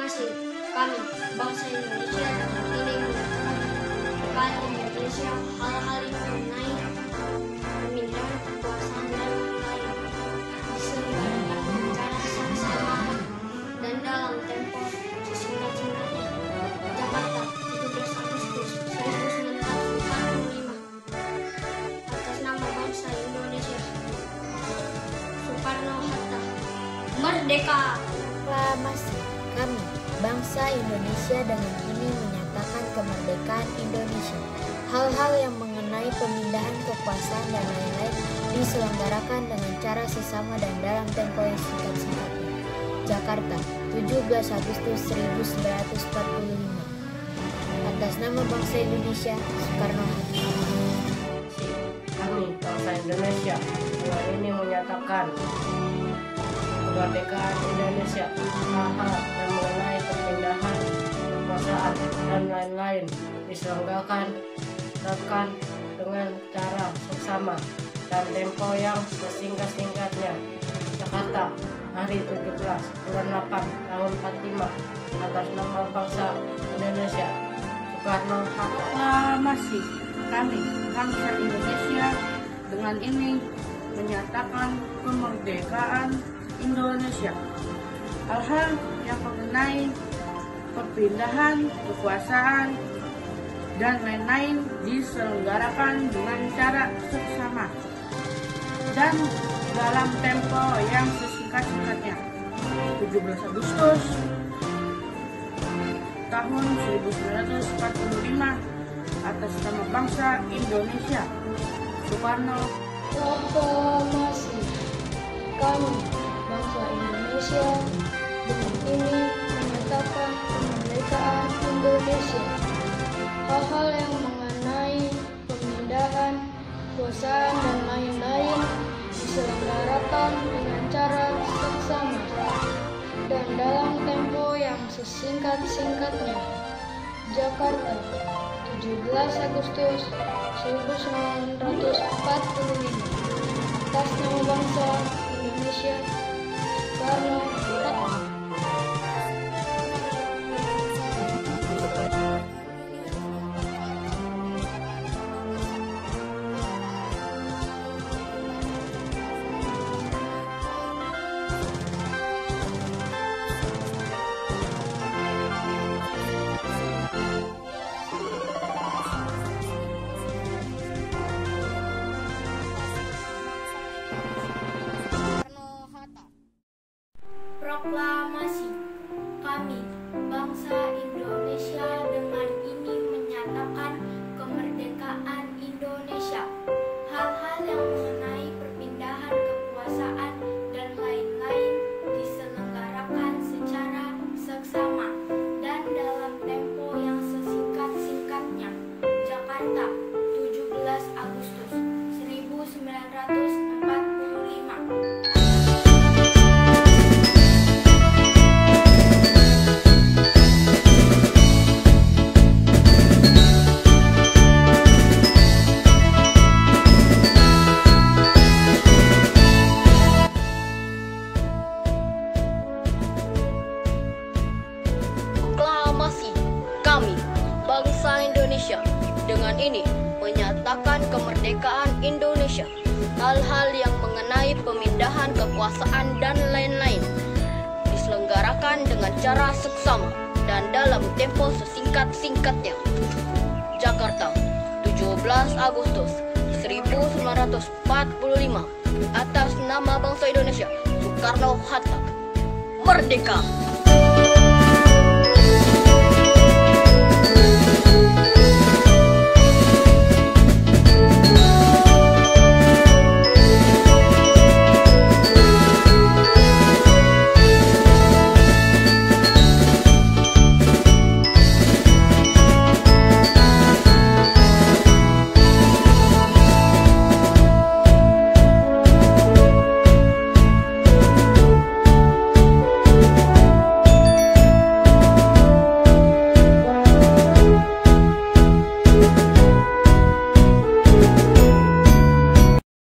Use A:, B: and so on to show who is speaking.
A: Proklamasi kami, bangsa Indonesia, ini menyatakan kemerdekaan Indonesia, hal-hal yang mengenai pemindahan kekuasaan dan lain diselenggarakan secara saksama dan dalam tempo sesingkat-singkatnya. Jakarta, 17 Agustus 1945. Atas nama bangsa Indonesia, Soekarno-Hatta. Merdeka!
B: Proklamasi kami, bangsa Indonesia, dengan ini menyatakan kemerdekaan Indonesia. Hal-hal yang mengenai pemindahan kekuasaan dan lain-lain diselenggarakan dengan cara sesama dan dalam tempo yang singkat-singkatnya. Jakarta, 17 Agustus 1945. Atas nama bangsa Indonesia, Soekarno-Hatta.
C: Kami, bangsa Indonesia, dengan ini menyatakan kemerdekaan Indonesia. Hal-hal yang mengenai perpindahan kekuasaan dan lain-lain diselenggarakan dengan cara seksama dan tempo yang sesingkat-singkatnya. Jakarta, hari 17 bulan 8 tahun 45. Atas nama bangsa Indonesia, Soekarno-Hatta.
D: Proklamasi kami, bangsa Indonesia, dengan ini menyatakan kemerdekaan Indonesia. Hal-hal yang mengenai perpindahan kekuasaan dan lain-lain diselenggarakan dengan cara seksama dan dalam tempo yang sesingkat-singkatnya. 17 Agustus tahun 1945. Atas nama bangsa Indonesia, Soekarno.
A: Proklamasi kami, bangsa Indonesia, dengan ini menyatakan kemerdekaan Indonesia. Hal-hal yang mengenai pemindahan kekuasaan dan lain-lain diselenggarakan dengan cara seksama dan dalam tempo yang sesingkat-singkatnya. Jakarta, 17 Agustus 1945. Atas nama bangsa Indonesia, Soekarno-Hatta.
B: Proklamasi kami, bangsa Indonesia, dengan ini menyatakan kemerdekaan Indonesia. Hal-hal yang mengenai perpindahan kekuasaan dan lain-lain diselenggarakan secara seksama dan dalam tempo yang sesingkat-singkatnya. Jakarta, 17 Agustus 1945.
E: Kami, bangsa Indonesia, dengan ini menyatakan kemerdekaan Indonesia. Hal-hal yang mengenai pemindahan kekuasaan dan lain-lain diselenggarakan dengan cara seksama dan dalam tempo sesingkat-singkatnya. Jakarta, 17 Agustus 1945. Atas nama bangsa Indonesia, Soekarno-Hatta. Merdeka!